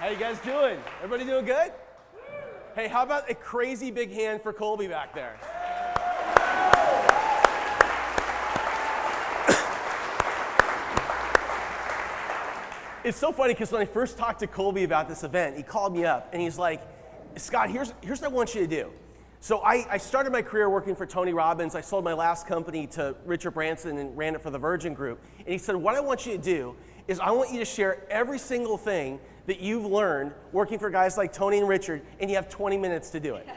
How you guys doing? Everybody doing good? Hey, how about a crazy big hand for Colby back there? It's so funny because when I first talked to Colby about this event, he called me up and he's like, Scott, here's what I want you to do. So I started my career working for Tony Robbins. I sold my last company to Richard Branson and ran it for the Virgin Group. And he said, what I want you to do is I want you to share every single thing that you've learned working for guys like Tony and Richard, and you have 20 minutes to do it.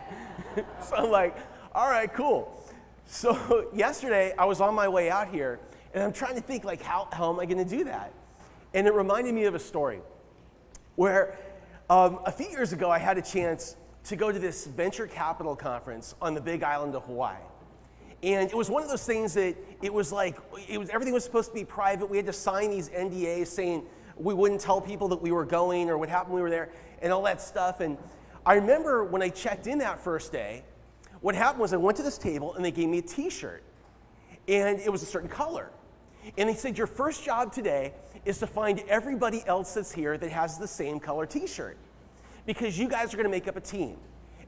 So I'm like, all right, cool. So yesterday I was on my way out here, and I'm trying to think like, how am I going to do that? And it reminded me of a story where a few years ago I had a chance to go to this venture capital conference on the big island of Hawaii. And it was one of those things that it was like, everything was supposed to be private. We had to sign these NDAs saying we wouldn't tell people that we were going or what happened when we were there and all that stuff. And I remember when I checked in that first day, what happened was I went to this table and they gave me a t-shirt. And it was a certain color. And they said, your first job today is to find everybody else that's here that has the same color t-shirt. Because you guys are gonna make up a team.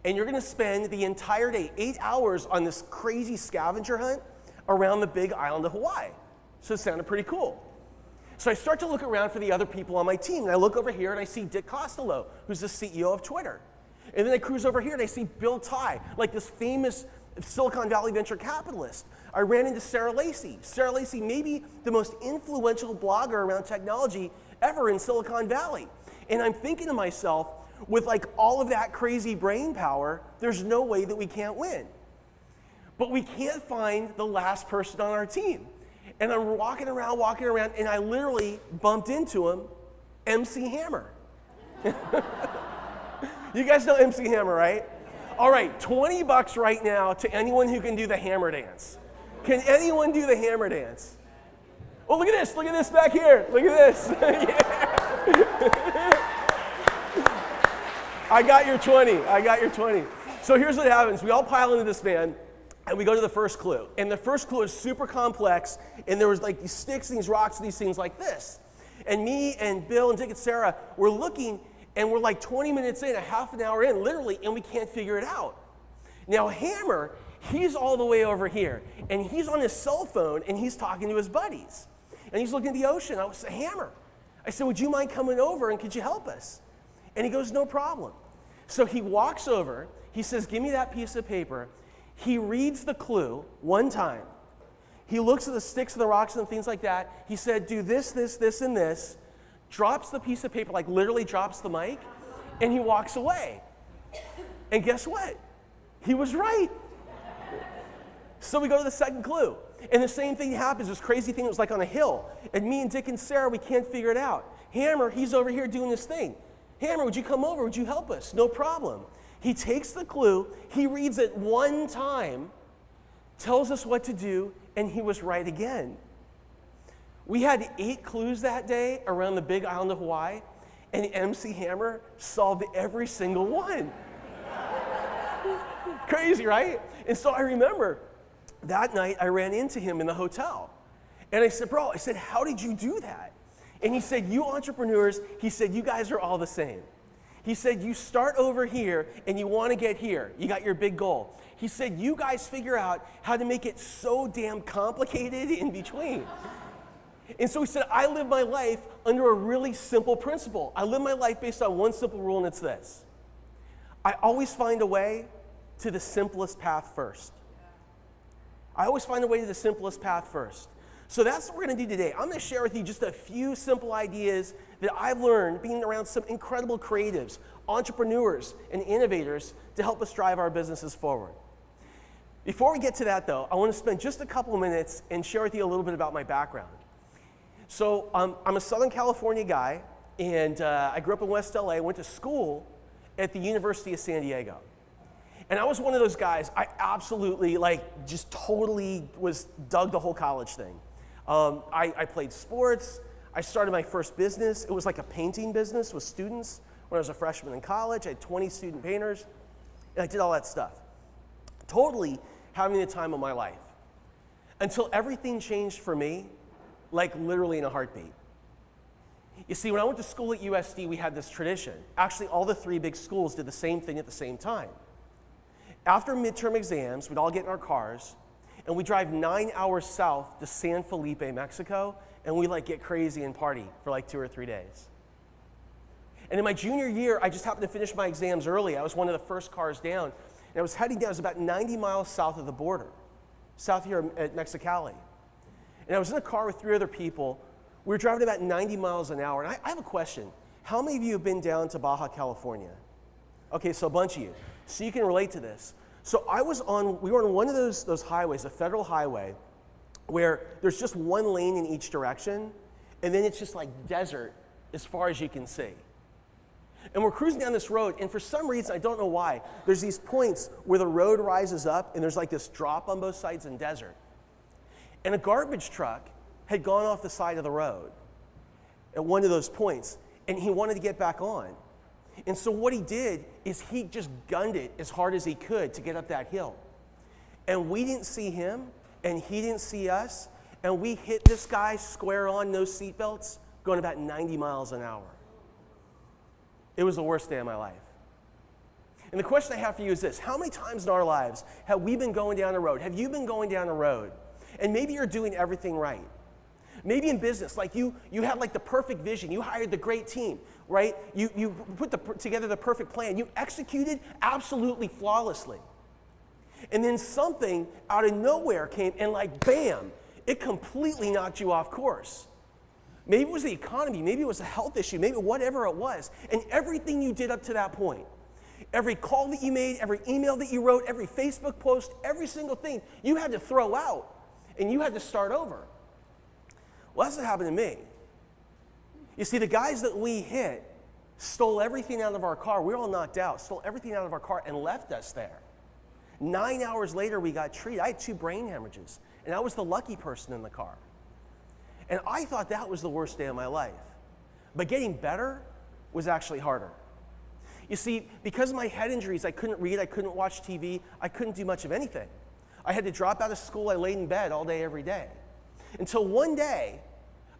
And you're gonna spend the entire day, 8 hours on this crazy scavenger hunt around the big island of Hawaii. So it sounded pretty cool. So I start to look around for the other people on my team, and I look over here and I see Dick Costolo, who's the CEO of Twitter. And then I cruise over here and I see Bill Tai, like this famous Silicon Valley venture capitalist. I ran into Sarah Lacey. Sarah Lacey, maybe the most influential blogger around technology ever in Silicon Valley. And I'm thinking to myself, with like all of that crazy brain power, there's no way that we can't win. But we can't find the last person on our team. And I'm walking around, and I literally bumped into him, MC Hammer. You guys know MC Hammer, right? All right, $20 right now to anyone who can do the hammer dance. Can anyone do the hammer dance? Oh, look at this back here. Look at this. Yeah. I got your 20. So here's what happens. We all pile into this van, and we go to the first clue. And the first clue is super complex, and there was like these sticks and these rocks and these things like this. And me and Bill and Dick and Sarah, we're looking, and we're like 20 minutes in, a half an hour in, literally, and we can't figure it out. Now Hammer, he's all the way over here, and he's on his cell phone, and he's talking to his buddies. And he's looking at the ocean. I was Hammer. I said, would you mind coming over, and could you help us? And he goes, no problem. So he walks over, he says, give me that piece of paper. He reads the clue one time. He looks at the sticks and the rocks and things like that. He said, do this, this, this, and this. Drops the piece of paper, like literally drops the mic, and he walks away. And guess what? He was right. So we go to the second clue. And the same thing happens, this crazy thing that was like on a hill. And me and Dick and Sarah, we can't figure it out. Hammer, he's over here doing this thing. Hammer, would you come over? Would you help us? No problem. He takes the clue, he reads it one time, tells us what to do, and he was right again. We had 8 clues that day around the big island of Hawaii, and MC Hammer solved every single one. Crazy, right? And so I remember that night I ran into him in the hotel. And I said, bro, how did you do that? And he said, you entrepreneurs, he said, you guys are all the same. He said, you start over here and you want to get here. You got your big goal. He said, you guys figure out how to make it so damn complicated in between. And so he said, I live my life under a really simple principle. I live my life based on one simple rule, and it's this. I always find a way to the simplest path first. I always find a way to the simplest path first. So that's what we're going to do today. I'm going to share with you just a few simple ideas that I've learned being around some incredible creatives, entrepreneurs, and innovators to help us drive our businesses forward. Before we get to that, though, I want to spend just a couple of minutes and share with you a little bit about my background. So I'm a Southern California guy, and I grew up in West LA, went to school at the University of San Diego. And I was one of those guys, I absolutely, just totally dug the whole college thing. I played sports. I started my first business. It was like a painting business with students when I was a freshman in college. I had 20 student painters, and I did all that stuff. Totally having the time of my life. Until everything changed for me, like literally in a heartbeat. You see, when I went to school at USD, we had this tradition. Actually, all the three big schools did the same thing at the same time. After midterm exams, we'd all get in our cars, and we'd drive 9 hours south to San Felipe, Mexico, and we'd like get crazy and party for like 2 or 3 days. And in my junior year, I just happened to finish my exams early. I was one of the first cars down, and I was heading down. It was about 90 miles south of the border, south here at Mexicali. And I was in a car with 3 other people. We were driving about 90 miles an hour. And I have a question. How many of you have been down to Baja California? Okay, so a bunch of you. So you can relate to this. So we were on one of those highways, a federal highway, where there's just one lane in each direction, and then it's just like desert as far as you can see. And we're cruising down this road, and for some reason, I don't know why, there's these points where the road rises up, and there's like this drop on both sides in desert. And a garbage truck had gone off the side of the road at one of those points, and he wanted to get back on. And so what he did is he just gunned it as hard as he could to get up that hill. And we didn't see him, and he didn't see us, and we hit this guy square on, no seatbelts, going about 90 miles an hour. It was the worst day of my life. And the question I have for you is this: how many times in our lives have we been going down a road? Have you been going down a road, and maybe you're doing everything right? Maybe in business, like you had like the perfect vision. You hired the great team, right? You put together the perfect plan. You executed absolutely flawlessly. And then something out of nowhere came and like, bam, it completely knocked you off course. Maybe it was the economy, maybe it was a health issue, maybe whatever it was. And everything you did up to that point, every call that you made, every email that you wrote, every Facebook post, every single thing, you had to throw out and you had to start over. Well, that's what happened to me. You see, the guys that we hit stole everything out of our car. We were all knocked out, stole everything out of our car and left us there. 9 hours later, we got treated. I had 2 brain hemorrhages, and I was the lucky person in the car. And I thought that was the worst day of my life. But getting better was actually harder. You see, because of my head injuries, I couldn't read, I couldn't watch TV, I couldn't do much of anything. I had to drop out of school. I laid in bed all day, every day. Until one day,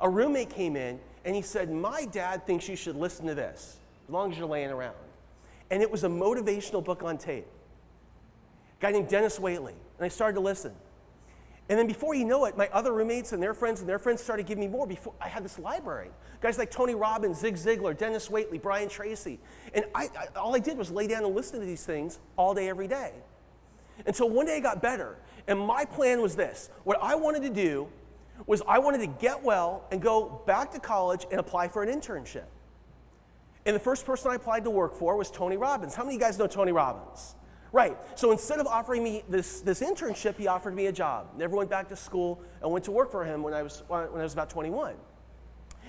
a roommate came in and he said, "My dad thinks you should listen to this, as long as you're laying around." And it was a motivational book on tape. A guy named Dennis Waitley. And I started to listen. And then before you know it, my other roommates and their friends started giving me more. Before I had this library. Guys like Tony Robbins, Zig Ziglar, Dennis Waitley, Brian Tracy. And all I did was lay down and listen to these things all day, every day. Until one day I got better. And my plan was this. What I wanted to do was I wanted to get well and go back to college and apply for an internship. And the first person I applied to work for was Tony Robbins. How many of you guys know Tony Robbins? Right. So instead of offering me this internship, he offered me a job. Never went back to school and went to work for him when I was about 21.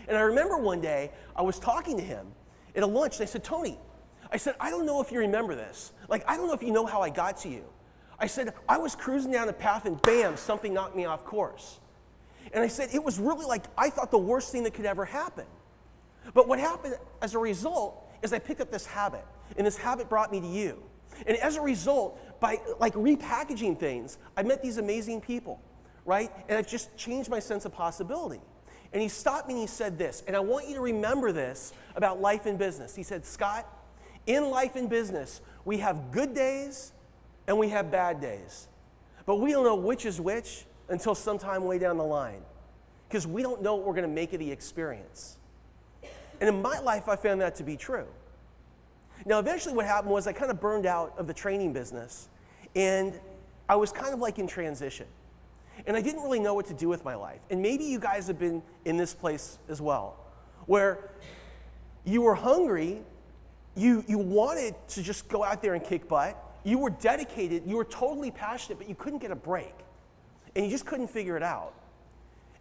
And I remember one day I was talking to him at a lunch, and I said, "Tony," I said, "I don't know if you remember this. Like, I don't know if you know how I got to you." I said, "I was cruising down a path and bam, something knocked me off course." And I said, it was really like, I thought the worst thing that could ever happen. But what happened as a result is I picked up this habit, and this habit brought me to you. And as a result, by like repackaging things, I met these amazing people, right? And I've just changed my sense of possibility. And he stopped me and he said this, and I want you to remember this about life and business. He said, "Scott, in life and business, we have good days and we have bad days. But we don't know which is which until sometime way down the line, because we don't know what we're going to make of the experience." And in my life, I found that to be true. Now, eventually what happened was I kind of burned out of the training business, and I was kind of like in transition. And I didn't really know what to do with my life. And maybe you guys have been in this place as well, where you were hungry, you wanted to just go out there and kick butt, you were dedicated, you were totally passionate, but you couldn't get a break. And you just couldn't figure it out.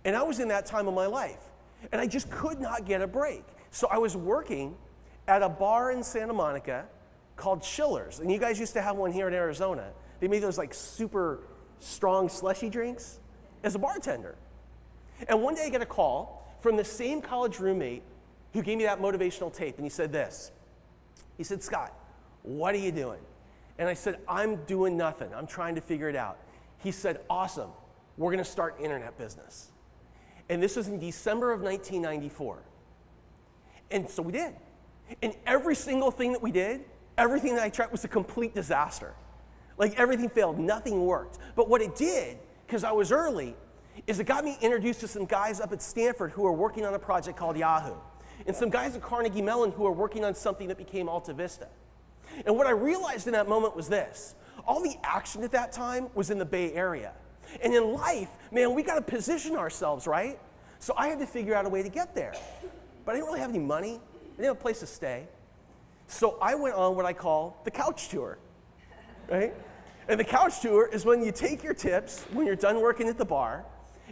And I was in that time of my life, and I just could not get a break. So I was working at a bar in Santa Monica called Schiller's. And you guys used to have one here in Arizona. They made those like super strong slushy drinks as a bartender. And one day I get a call from the same college roommate who gave me that motivational tape, and he said this. He said, "Scott, what are you doing?" And I said, "I'm doing nothing. I'm trying to figure it out." He said, "Awesome. We're going to start an internet business." And this was in December of 1994. And so we did. And every single thing that we did, everything that I tried was a complete disaster. Like everything failed, nothing worked. But what it did, because I was early, is it got me introduced to some guys up at Stanford who are working on a project called Yahoo, and some guys at Carnegie Mellon who are working on something that became Alta Vista. And what I realized in that moment was this: all the action at that time was in the Bay Area. And in life, man, we got to position ourselves, right? So I had to figure out a way to get there. But I didn't really have any money. I didn't have a place to stay. So I went on what I call the couch tour, right? And the couch tour is when you take your tips when you're done working at the bar,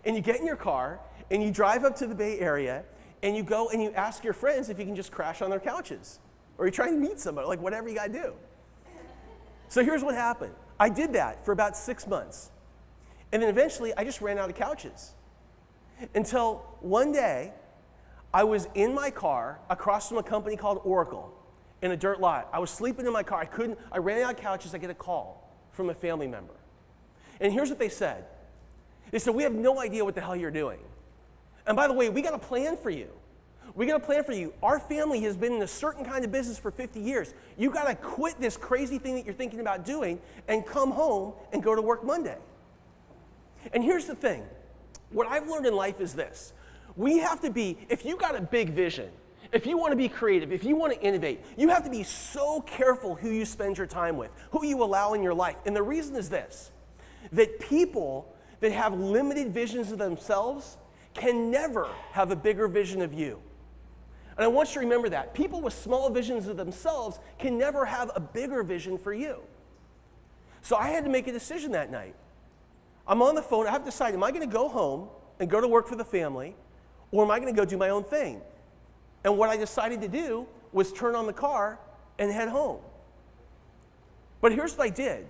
and you get in your car, and you drive up to the Bay Area, and you go and you ask your friends if you can just crash on their couches. Or you're trying to meet somebody, like whatever you gotta do. So here's what happened. I did that for about 6 months. And then eventually, I just ran out of couches. Until one day, I was in my car across from a company called Oracle in a dirt lot. I was sleeping in my car. I ran out of couches. I get a call from a family member. And here's what they said. They said, we have no idea what the hell you're doing. And by the way, we got a plan for you. We got a plan for you. Our family has been in a certain kind of business for 50 years. You got to quit this crazy thing that you're thinking about doing and come home and go to work Monday. And here's the thing. What I've learned in life is this. We have to be, if you got a big vision, if you want to be creative, if you want to innovate, you have to be so careful who you spend your time with, who you allow in your life. And the reason is this, that people that have limited visions of themselves can never have a bigger vision of you. And I want you to remember that. People with small visions of themselves can never have a bigger vision for you. So I had to make a decision that night. I'm on the phone. I have to decide, am I going to go home and go to work for the family, or am I going to go do my own thing? And what I decided to do was turn on the car and head home. But here's what I did.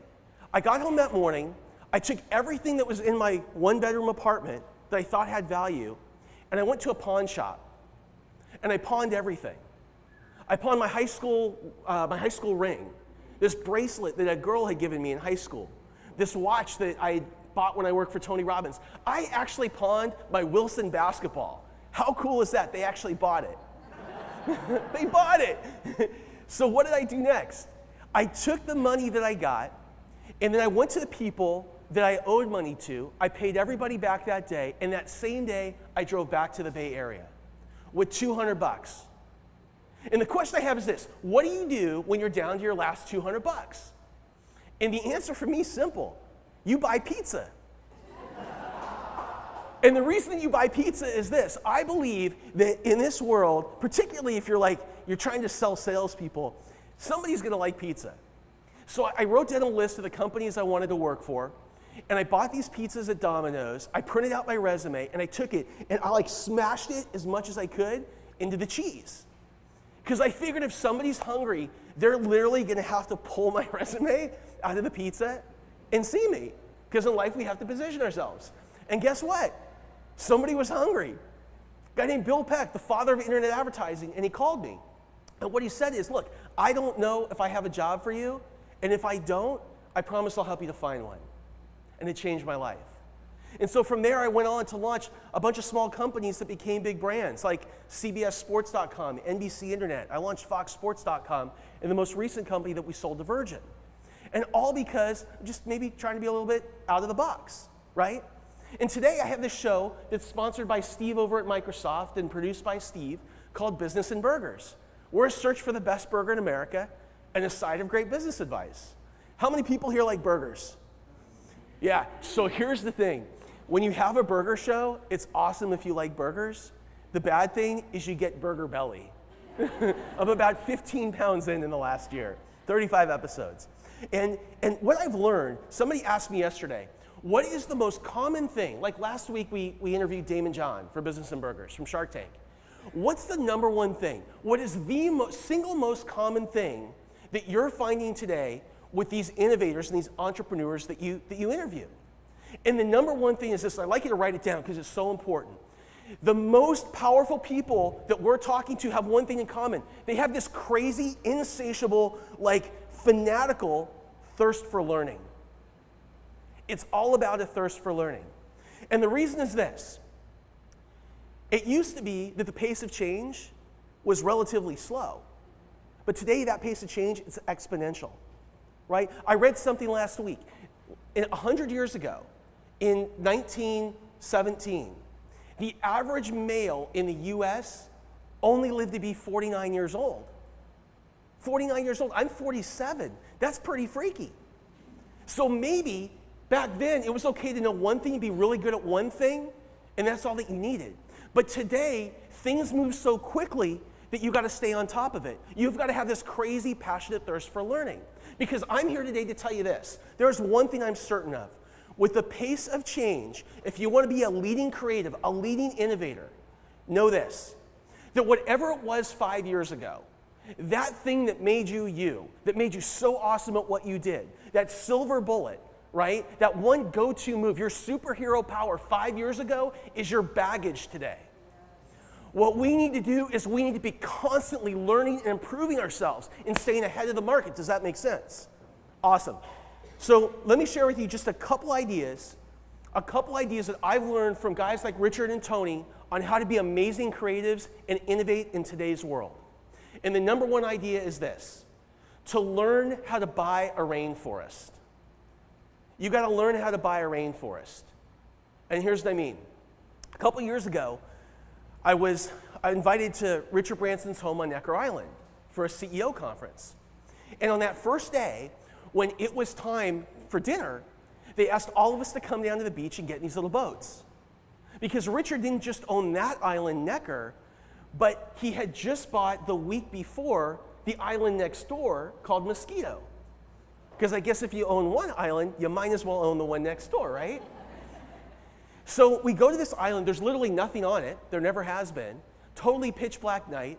I got home that morning. I took everything that was in my one-bedroom apartment that I thought had value, and I went to a pawn shop. And I pawned everything. I pawned my high school ring, this bracelet that a girl had given me in high school, this watch that I bought when I worked for Tony Robbins. I actually pawned my Wilson basketball. How cool is that? They actually bought it. They bought it. So what did I do next? I took the money that I got, and then I went to the people that I owed money to. I paid everybody back that day, and that same day, I drove back to the Bay Area with $200. And the question I have is this: what do you do when you're down to your last $200? And the answer for me is simple. You buy pizza. And the reason that you buy pizza is this. I believe that in this world, particularly if you're trying to sell salespeople, somebody's gonna like pizza. So I wrote down a list of the companies I wanted to work for, and I bought these pizzas at Domino's. I printed out my resume, and I took it, and I smashed it as much as I could into the cheese. Because I figured if somebody's hungry, they're literally gonna have to pull my resume out of the pizza and see me. Because in life, we have to position ourselves. And guess what? Somebody was hungry. A guy named Bill Peck, the father of internet advertising, and he called me. And what he said is, look, I don't know if I have a job for you, and if I don't, I promise I'll help you to find one. And it changed my life. And so from there, I went on to launch a bunch of small companies that became big brands, like CBSSports.com, NBC Internet. I launched FoxSports.com, and the most recent company that we sold to Virgin. And all because just maybe trying to be a little bit out of the box, right? And today I have this show that's sponsored by Steve over at Microsoft and produced by Steve called Business and Burgers. We're a search for the best burger in America and a side of great business advice. How many people here like burgers? Yeah, so here's the thing. When you have a burger show, it's awesome if you like burgers. The bad thing is you get burger belly. I'm about 15 pounds in the last year, 35 episodes. And what I've learned, somebody asked me yesterday, what is the most common thing? Like last week we interviewed Damon John for Business and Burgers from Shark Tank. What's the number one thing? What is the single most common thing that you're finding today with these innovators and these entrepreneurs that you interview? And the number one thing is this. I'd like you to write it down because it's so important. The most powerful people that we're talking to have one thing in common. They have this crazy, insatiable, fanatical thirst for learning. It's all about a thirst for learning. And the reason is this. It used to be that the pace of change was relatively slow. But today, that pace of change is exponential, right? I read something last week. 100 years ago, in 1917, the average male in the US only lived to be 49 years old. 49 years old. I'm 47. That's pretty freaky. So maybe back then it was okay to know one thing, be really good at one thing, and that's all that you needed. But today, things move so quickly that you got to stay on top of it. You've got to have this crazy, passionate thirst for learning. Because I'm here today to tell you this. There's one thing I'm certain of. With the pace of change, if you want to be a leading creative, a leading innovator, know this, that whatever it was 5 years ago, that thing that made you you, that made you so awesome at what you did, that silver bullet, right? That one go-to move, your superhero power 5 years ago is your baggage today. What we need to do is we need to be constantly learning and improving ourselves and staying ahead of the market. Does that make sense? Awesome. So let me share with you just a couple ideas that I've learned from guys like Richard and Tony on how to be amazing creatives and innovate in today's world. And the number one idea is this: to learn how to buy a rainforest. You got to learn how to buy a rainforest. And here's what I mean. A couple years ago, I was invited to Richard Branson's home on Necker Island for a CEO conference. And on that first day, when it was time for dinner, they asked all of us to come down to the beach and get in these little boats. Because Richard didn't just own that island, Necker, but he had just bought the week before the island next door called Mosquito. Because I guess if you own one island, you might as well own the one next door, right? So we go to this island, there's literally nothing on it, there never has been, totally pitch black night.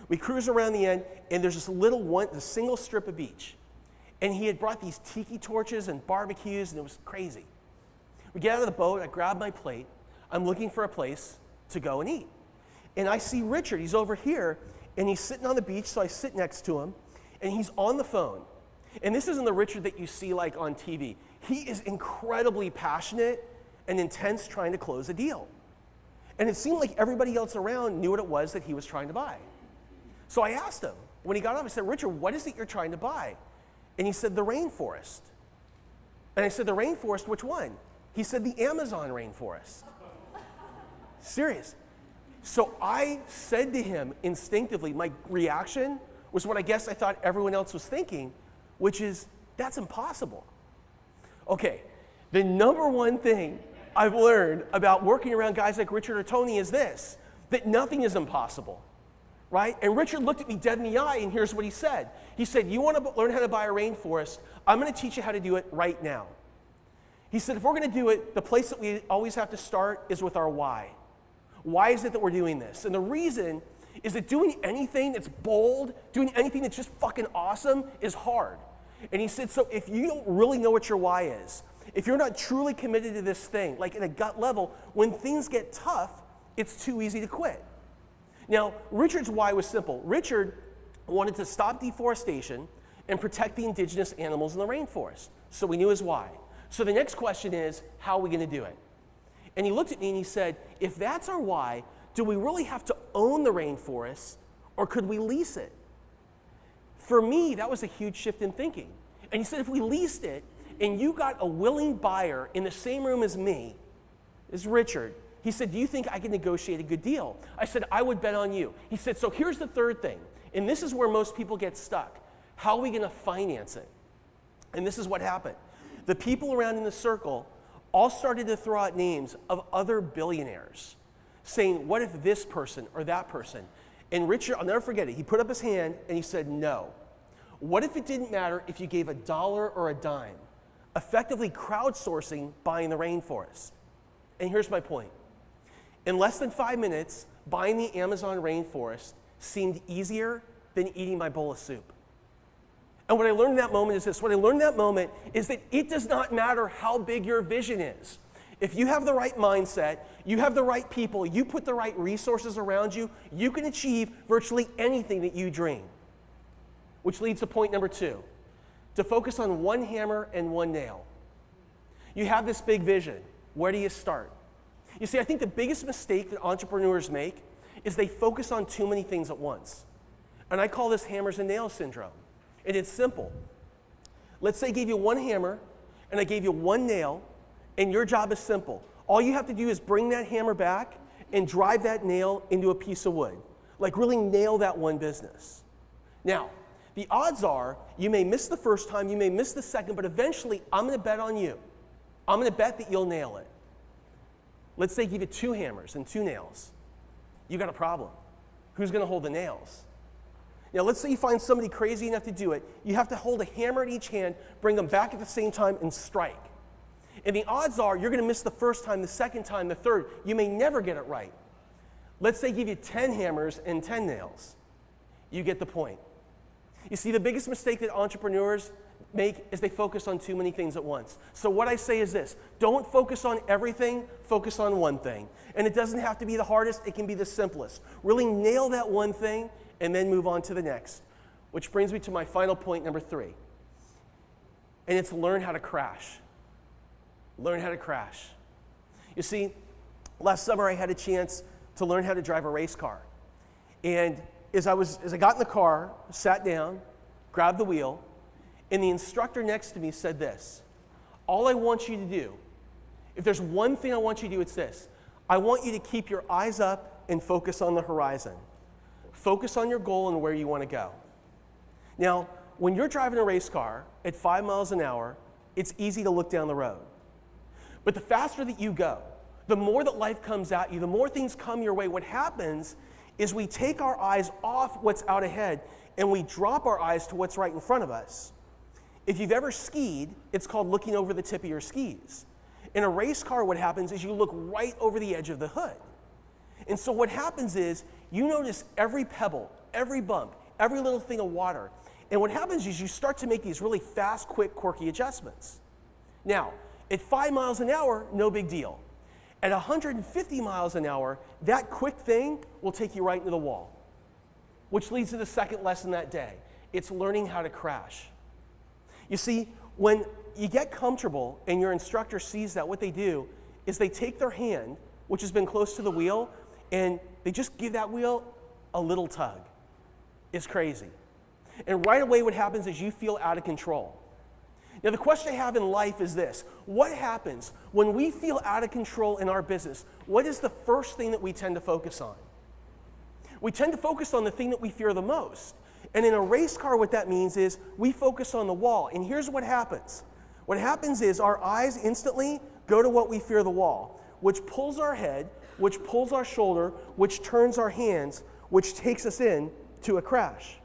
We cruise around the end, and there's this single strip of beach. And he had brought these tiki torches and barbecues, and it was crazy. We get out of the boat, I grab my plate, I'm looking for a place to go and eat. And I see Richard, he's over here, and he's sitting on the beach, so I sit next to him, and he's on the phone. And this isn't the Richard that you see like on TV. He is incredibly passionate and intense trying to close a deal. And it seemed like everybody else around knew what it was that he was trying to buy. So I asked him, when he got off, I said, Richard, what is it you're trying to buy? And he said, the rainforest. And I said, the rainforest, which one? He said, the Amazon rainforest. Serious. So I said to him instinctively, my reaction was what I guess I thought everyone else was thinking, which is, that's impossible. Okay, the number one thing I've learned about working around guys like Richard or Tony is this, that nothing is impossible. Right? And Richard looked at me dead in the eye, and here's what he said. He said, you want to learn how to buy a rainforest? I'm going to teach you how to do it right now. He said, if we're going to do it, the place that we always have to start is with our why. Why is it that we're doing this? And the reason is that doing anything that's bold, doing anything that's just fucking awesome is hard. And he said, so if you don't really know what your why is, if you're not truly committed to this thing, like at a gut level, when things get tough, it's too easy to quit. Now, Richard's why was simple. Richard wanted to stop deforestation and protect the indigenous animals in the rainforest. So we knew his why. So the next question is, how are we going to do it? And he looked at me and he said, if that's our why, do we really have to own the rainforest, or could we lease it? For me, that was a huge shift in thinking. And he said, if we leased it, and you got a willing buyer in the same room as me, as Richard, he said, do you think I can negotiate a good deal? I said, I would bet on you. He said, so here's the third thing, and this is where most people get stuck. How are we going to finance it? And this is what happened. The people around in the circle all started to throw out names of other billionaires, saying, what if this person or that person? And Richard, I'll never forget it, he put up his hand and he said, no. What if it didn't matter if you gave $1 or a dime? Effectively crowdsourcing buying the rainforest. And here's my point. In less than 5 minutes, buying the Amazon rainforest seemed easier than eating my bowl of soup. And what I learned in that moment is this. What I learned in that moment is that it does not matter how big your vision is. If you have the right mindset, you have the right people, you put the right resources around you, you can achieve virtually anything that you dream. Which leads to point number 2, to focus on one hammer and one nail. You have this big vision. Where do you start? You see, I think the biggest mistake that entrepreneurs make is they focus on too many things at once. And I call this hammers and nails syndrome. And it's simple. Let's say I gave you one hammer and I gave you one nail, and your job is simple. All you have to do is bring that hammer back and drive that nail into a piece of wood. Like really nail that one business. Now, the odds are you may miss the first time, you may miss the second, but eventually I'm going to bet on you. I'm going to bet that you'll nail it. Let's say I give you two hammers and two nails. You got a problem. Who's going to hold the nails? Now, let's say you find somebody crazy enough to do it. You have to hold a hammer in each hand, bring them back at the same time, and strike. And the odds are you're going to miss the first time, the second time, the third. You may never get it right. Let's say I give you 10 hammers and 10 nails. You get the point. You see, the biggest mistake that entrepreneurs make is they focus on too many things at once. So what I say is this: don't focus on everything, focus on one thing. And it doesn't have to be the hardest, it can be the simplest. Really nail that one thing and then move on to the next. Which brings me to my final point, number 3. And it's learn how to crash. Learn how to crash. You see, last summer I had a chance to learn how to drive a race car. And as I got in the car, sat down, grabbed the wheel, and the instructor next to me said this: all I want you to do, if there's one thing I want you to do, it's this. I want you to keep your eyes up and focus on the horizon. Focus on your goal and where you want to go. Now, when you're driving a race car at 5 miles an hour, it's easy to look down the road. But the faster that you go, the more that life comes at you, the more things come your way. What happens is we take our eyes off what's out ahead and we drop our eyes to what's right in front of us. If you've ever skied, it's called looking over the tip of your skis. In a race car, what happens is you look right over the edge of the hood. And so what happens is you notice every pebble, every bump, every little thing of water. And what happens is you start to make these really fast, quick, quirky adjustments. Now, at 5 miles an hour, no big deal. At 150 miles an hour, that quick thing will take you right into the wall. Which leads to the second lesson that day. It's learning how to crash. You see, when you get comfortable and your instructor sees that, what they do is they take their hand, which has been close to the wheel, and they just give that wheel a little tug. It's crazy. And right away what happens is you feel out of control. Now the question I have in life is this: what happens when we feel out of control in our business? What is the first thing that we tend to focus on? We tend to focus on the thing that we fear the most. And in a race car, what that means is we focus on the wall. And here's what happens. What happens is our eyes instantly go to what we fear the wall, which pulls our head, which pulls our shoulder, which turns our hands, which takes us in to a crash.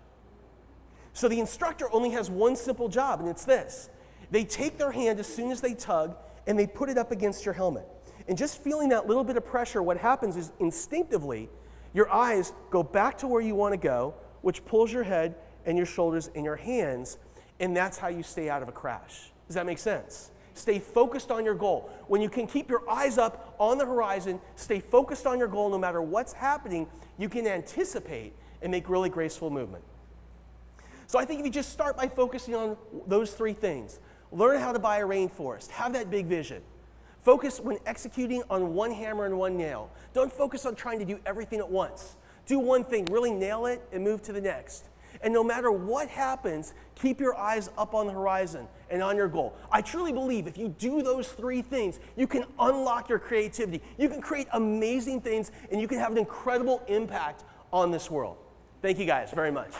So the instructor only has one simple job, and it's this. They take their hand as soon as they tug, and they put it up against your helmet. And just feeling that little bit of pressure, what happens is instinctively, your eyes go back to where you want to go, which pulls your head and your shoulders and your hands, and that's how you stay out of a crash. Does that make sense? Stay focused on your goal. When you can keep your eyes up on the horizon, stay focused on your goal no matter what's happening, you can anticipate and make really graceful movement. So I think if you just start by focusing on those 3 things, learn how to buy a rainforest, have that big vision. Focus when executing on one hammer and one nail. Don't focus on trying to do everything at once. Do one thing, really nail it, and move to the next. And no matter what happens, keep your eyes up on the horizon and on your goal. I truly believe if you do those 3 things, you can unlock your creativity. You can create amazing things, and you can have an incredible impact on this world. Thank you guys very much.